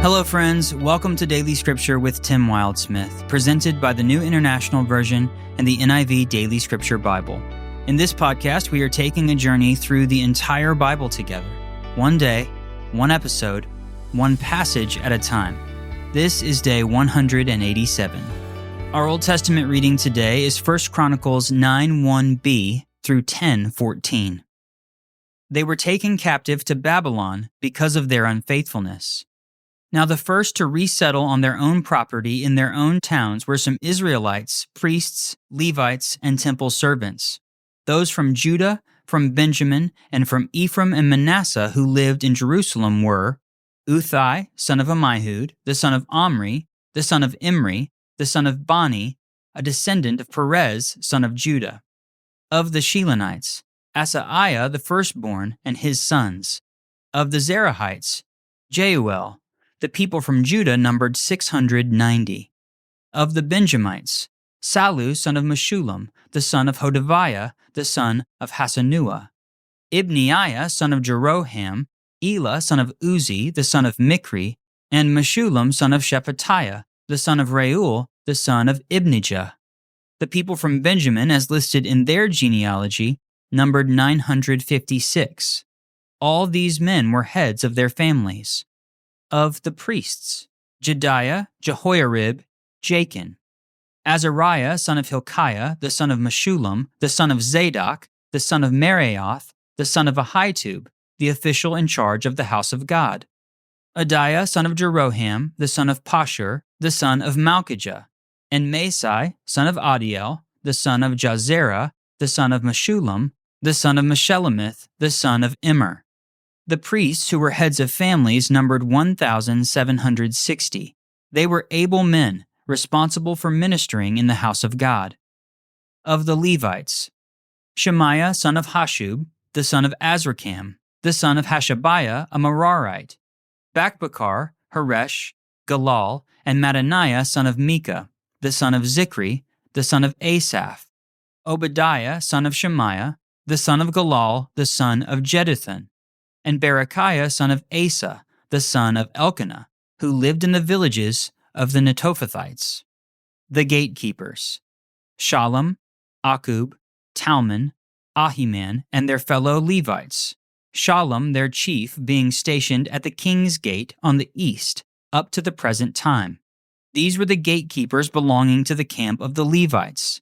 Hello friends, welcome to Daily Scripture with Tim Wildsmith, presented by the New International Version and the NIV Daily Scripture Bible. In this podcast, we are taking a journey through the entire Bible together, one day, one episode, one passage at a time. This is day 187. Our Old Testament reading today is 1 Chronicles 9:1b through 10:14. They were taken captive to Babylon because of their unfaithfulness. Now the first to resettle on their own property in their own towns were some Israelites, priests, Levites, and temple servants. Those from Judah, from Benjamin, and from Ephraim and Manasseh who lived in Jerusalem were Uthai, son of Ammihud, the son of Omri, the son of Imri, the son of Bani, a descendant of Perez, son of Judah. Of the Shilonites, Asaiah the firstborn and his sons. Of the Zerahites, Jeuel. The people from Judah numbered 690. Of the Benjamites, Sallu son of Meshullam, the son of Hodaviah, the son of Hasanuah. Ibneiah son of Jeroham, Elah son of Uzi, the son of Mikri, and Meshullam son of Shephatiah, the son of Reuel, the son of Ibnijah. The people from Benjamin, as listed in their genealogy, numbered 956. All these men were heads of their families. Of the priests, Jedaiah, Jehoiarib, Jachin. Azariah, son of Hilkiah, the son of Meshullam, the son of Zadok, the son of Meraioth, the son of Ahitub, the official in charge of the house of God. Adiah, son of Jeroham, the son of Pashur, the son of Malchijah. And Masai, son of Adiel, the son of Jazerah, the son of Meshullam, the son of Meshelemith, the son of Immer. The priests who were heads of families numbered 1,760. They were able men, responsible for ministering in the house of God. Of the Levites, Shemaiah son of Hashub, the son of Azrikam, the son of Hashabiah, a Merarite. Bakbakar, Haresh, Galal, and Mattaniah son of Micah, the son of Zikri, the son of Asaph. Obadiah son of Shemaiah, the son of Galal, the son of Jeduthun. And Berechiah son of Asa, the son of Elkanah, who lived in the villages of the Netophathites. The gatekeepers, Shallum, Akub, Talmon, Ahiman, and their fellow Levites, Shallum their chief being stationed at the king's gate on the east, up to the present time. These were the gatekeepers belonging to the camp of the Levites.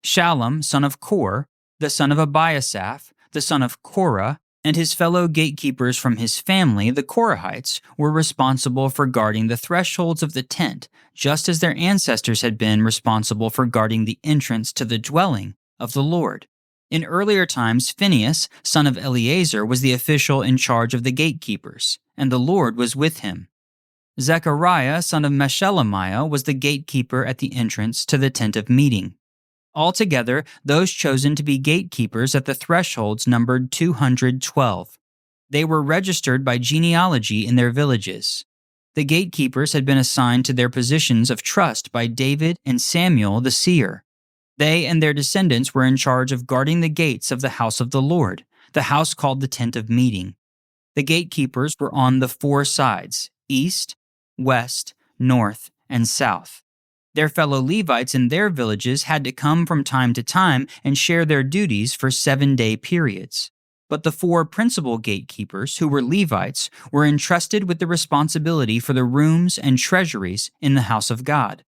Shallum son of Kor, the son of Abiasaph, the son of Korah, and his fellow gatekeepers from his family, the Korahites, were responsible for guarding the thresholds of the tent, just as their ancestors had been responsible for guarding the entrance to the dwelling of the Lord. In earlier times, Phinehas, son of Eleazar, was the official in charge of the gatekeepers, and the Lord was with him. Zechariah, son of Meshelemiah, was the gatekeeper at the entrance to the tent of meeting. Altogether, those chosen to be gatekeepers at the thresholds numbered 212. They were registered by genealogy in their villages. The gatekeepers had been assigned to their positions of trust by David and Samuel the seer. They and their descendants were in charge of guarding the gates of the house of the Lord, the house called the tent of meeting. The gatekeepers were on the four sides, east, west, north, and south. Their fellow Levites in their villages had to come from time to time and share their duties for 7-day periods. But the four principal gatekeepers, who were Levites, were entrusted with the responsibility for the rooms and treasuries in the house of God.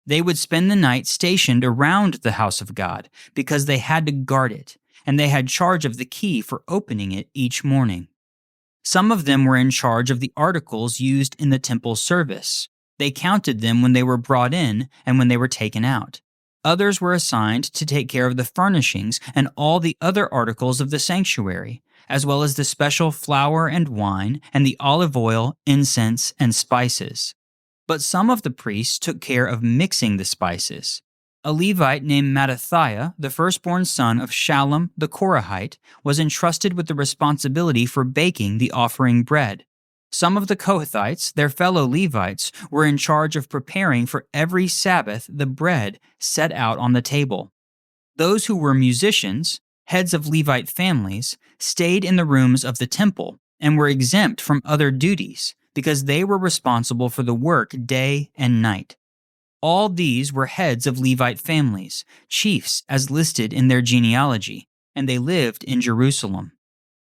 They would spend the night stationed around the house of God because they had to guard it, and they had charge of the key for opening it each morning. Some of them were in charge of the articles used in the temple service. They counted them when they were brought in and when they were taken out. Others were assigned to take care of the furnishings and all the other articles of the sanctuary, as well as the special flour and wine and the olive oil, incense, and spices. But some of the priests took care of mixing the spices. A Levite named Mattathiah, the firstborn son of Shallum the Korahite, was entrusted with the responsibility for baking the offering bread. Some of the Kohathites, their fellow Levites, were in charge of preparing for every Sabbath the bread set out on the table. Those who were musicians, heads of Levite families, stayed in the rooms of the temple and were exempt from other duties. because they were responsible for the work day and night. All these were heads of Levite families, chiefs as listed in their genealogy, and they lived in Jerusalem.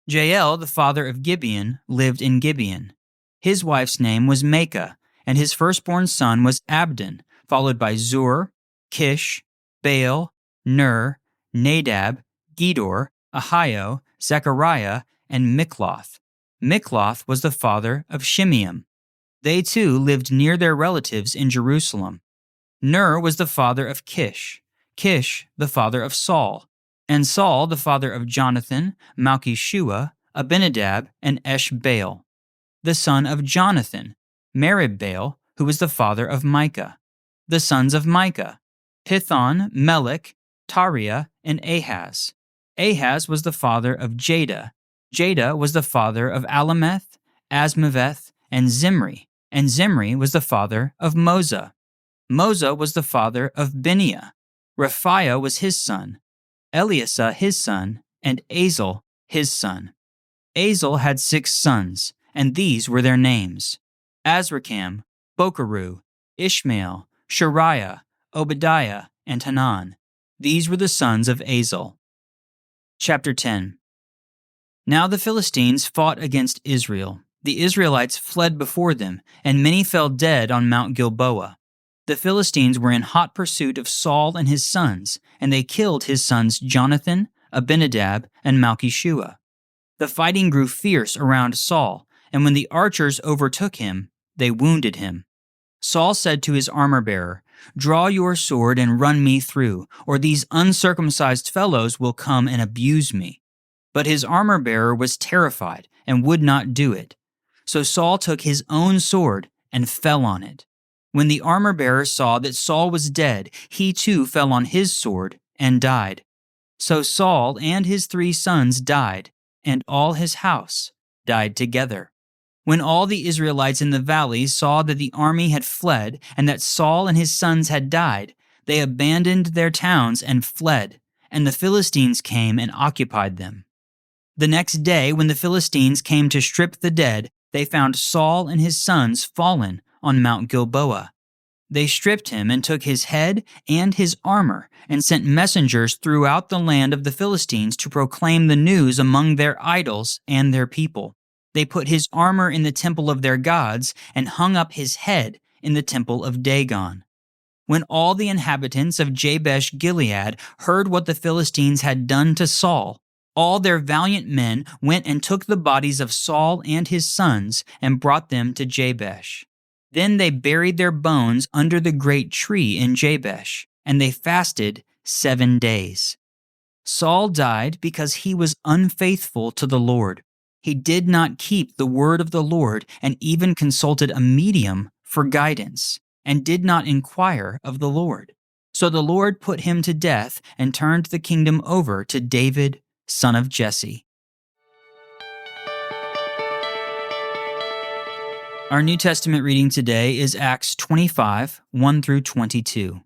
Jael, the father of Gibeon, lived in Gibeon. His wife's name was Maacah, and his firstborn son was Abdon, followed by Zur, Kish, Baal, Ner, Nadab, Gedor, Ahio, Zechariah, and Mikloth. Mikloth was the father of Shimeam. They too lived near their relatives in Jerusalem. Ner was the father of Kish, Kish the father of Saul, and Saul the father of Jonathan, Malchishua, Abinadab, and Eshbaal. The son of Jonathan, Meribbaal, who was the father of Micah. The sons of Micah, Pithon, Melech, Tariah, and Ahaz. Ahaz was the father of Jada. Jada was the father of Alameth, Asmaveth, and Zimri was the father of Moza. Moza was the father of Beniah. Raphiah was his son, Eliasah his son, and Azel his son. Azel had 6 sons, and these were their names: Azrikam, Bokeru, Ishmael, Shariah, Obadiah, and Hanan. These were the sons of Azel. Chapter 10. Now the Philistines fought against Israel. The Israelites fled before them, and many fell dead on Mount Gilboa. The Philistines were in hot pursuit of Saul and his sons, and they killed his sons Jonathan, Abinadab, and Malchishua. The fighting grew fierce around Saul, and when the archers overtook him, they wounded him. Saul said to his armor-bearer, "Draw your sword and run me through, or these uncircumcised fellows will come and abuse me." But his armor-bearer was terrified and would not do it. So Saul took his own sword and fell on it. When the armor-bearer saw that Saul was dead, he too fell on his sword and died. So Saul and his 3 sons died, and all his house died together. When all the Israelites in the valleys saw that the army had fled and that Saul and his sons had died, they abandoned their towns and fled, and the Philistines came and occupied them. The next day, when the Philistines came to strip the dead, they found Saul and his sons fallen on Mount Gilboa. They stripped him and took his head and his armor and sent messengers throughout the land of the Philistines to proclaim the news among their idols and their people. They put his armor in the temple of their gods and hung up his head in the temple of Dagon. When all the inhabitants of Jabesh Gilead heard what the Philistines had done to Saul, all their valiant men went and took the bodies of Saul and his sons and brought them to Jabesh. Then they buried their bones under the great tree in Jabesh, and they fasted 7 days. Saul died because he was unfaithful to the Lord. He did not keep the word of the Lord and even consulted a medium for guidance, and did not inquire of the Lord. So the Lord put him to death and turned the kingdom over to David, son of Jesse. Our New Testament reading today is Acts 25, 1 through 22.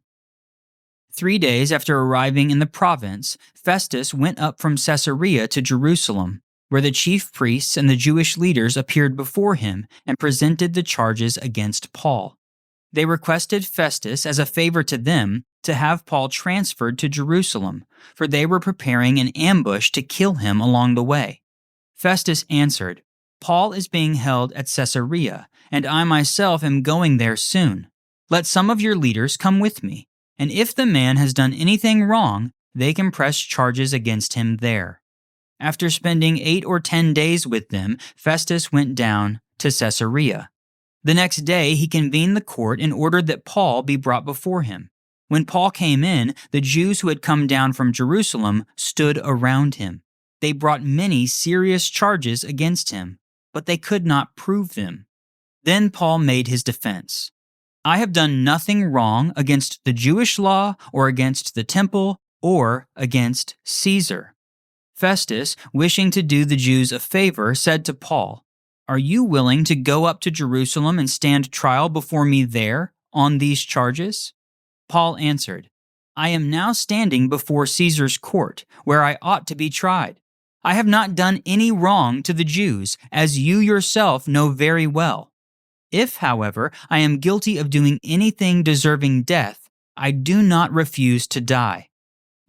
3 days after arriving in the province, Festus went up from Caesarea to Jerusalem, where the chief priests and the Jewish leaders appeared before him and presented the charges against Paul. They requested Festus, as a favor to them, to have Paul transferred to Jerusalem, for they were preparing an ambush to kill him along the way. Festus answered, "Paul is being held at Caesarea, and I myself am going there soon. Let some of your leaders come with me, and if the man has done anything wrong, they can press charges against him there." After spending 8 or 10 days with them, Festus went down to Caesarea. The next day he convened the court and ordered that Paul be brought before him. When Paul came in, the Jews who had come down from Jerusalem stood around him. They brought many serious charges against him, but they could not prove them. Then Paul made his defense. "I have done nothing wrong against the Jewish law or against the temple or against Caesar." Festus, wishing to do the Jews a favor, said to Paul, "Are you willing to go up to Jerusalem and stand trial before me there on these charges?" Paul answered, "I am now standing before Caesar's court, where I ought to be tried. I have not done any wrong to the Jews, as you yourself know very well. If, however, I am guilty of doing anything deserving death, I do not refuse to die.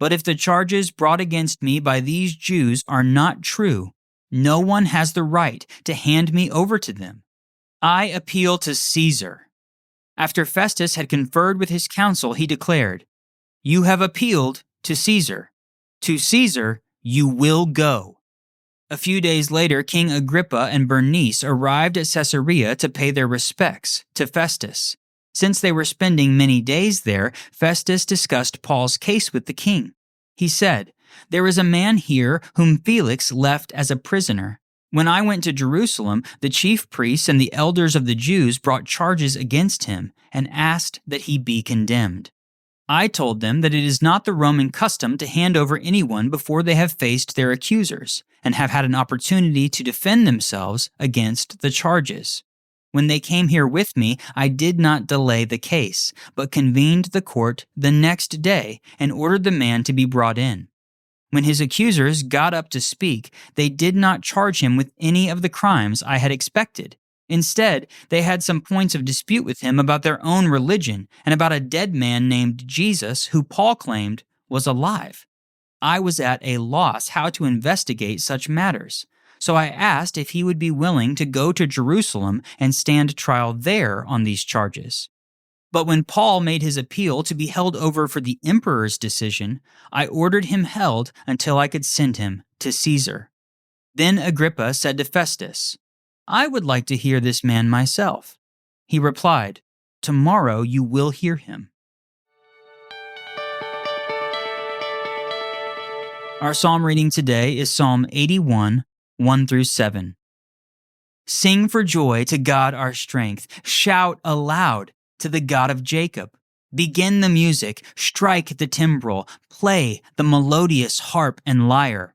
But if the charges brought against me by these Jews are not true, no one has the right to hand me over to them. I appeal to Caesar." After Festus had conferred with his council, he declared, "You have appealed to Caesar. To Caesar you will go." A few days later, King Agrippa and Bernice arrived at Caesarea to pay their respects to Festus. Since they were spending many days there, Festus discussed Paul's case with the king. He said, "There is a man here whom Felix left as a prisoner. When I went to Jerusalem, the chief priests and the elders of the Jews brought charges against him and asked that he be condemned. I told them that it is not the Roman custom to hand over anyone before they have faced their accusers and have had an opportunity to defend themselves against the charges. When they came here with me, I did not delay the case, but convened the court the next day and ordered the man to be brought in. When his accusers got up to speak, they did not charge him with any of the crimes I had expected. Instead, they had some points of dispute with him about their own religion and about a dead man named Jesus who Paul claimed was alive. I was at a loss how to investigate such matters, so I asked if he would be willing to go to Jerusalem and stand trial there on these charges. But when Paul made his appeal to be held over for the emperor's decision, I ordered him held until I could send him to Caesar." Then Agrippa said to Festus, "I would like to hear this man myself." He replied, "Tomorrow you will hear him." Our psalm reading today is Psalm 81, 1-7. Sing for joy to God our strength. Shout aloud to the God of Jacob. Begin the music, strike the timbrel, play the melodious harp and lyre.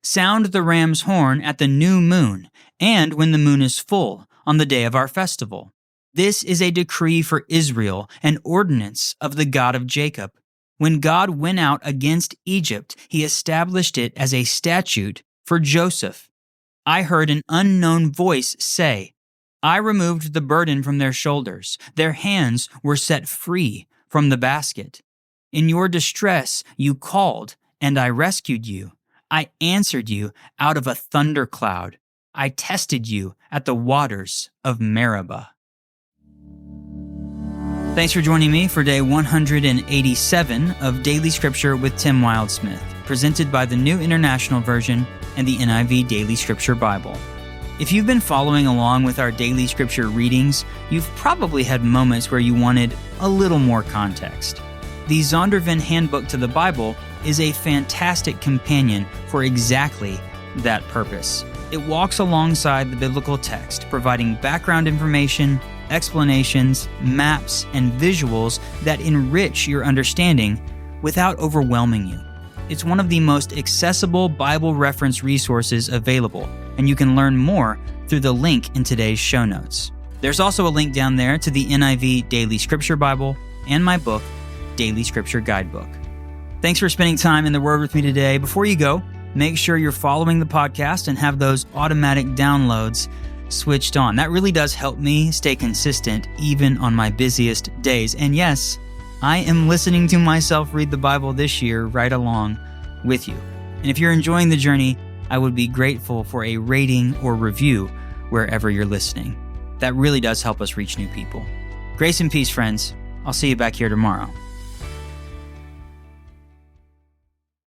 Sound the ram's horn at the new moon, and when the moon is full, on the day of our festival. This is a decree for Israel, an ordinance of the God of Jacob. When God went out against Egypt, he established it as a statute for Joseph. I heard an unknown voice say, I removed the burden from their shoulders. Their hands were set free from the basket. In your distress you called, and I rescued you. I answered you out of a thundercloud. I tested you at the waters of Meribah. Thanks for joining me for day 187 of Daily Scripture with Tim Wildsmith, presented by the New International Version and the NIV Daily Scripture Bible. If you've been following along with our daily scripture readings, you've probably had moments where you wanted a little more context. The Zondervan Handbook to the Bible is a fantastic companion for exactly that purpose. It walks alongside the biblical text, providing background information, explanations, maps, and visuals that enrich your understanding without overwhelming you. It's one of the most accessible Bible reference resources available, and you can learn more through the link in today's show notes. There's also a link down there to the NIV Daily Scripture Bible and my book, Daily Scripture Guidebook. Thanks for spending time in the Word with me today. Before you go, make sure you're following the podcast and have those automatic downloads switched on. That really does help me stay consistent even on my busiest days. And yes, I am listening to myself read the Bible this year right along with you. And if you're enjoying the journey, I would be grateful for a rating or review wherever you're listening. That really does help us reach new people. Grace and peace, friends. I'll see you back here tomorrow.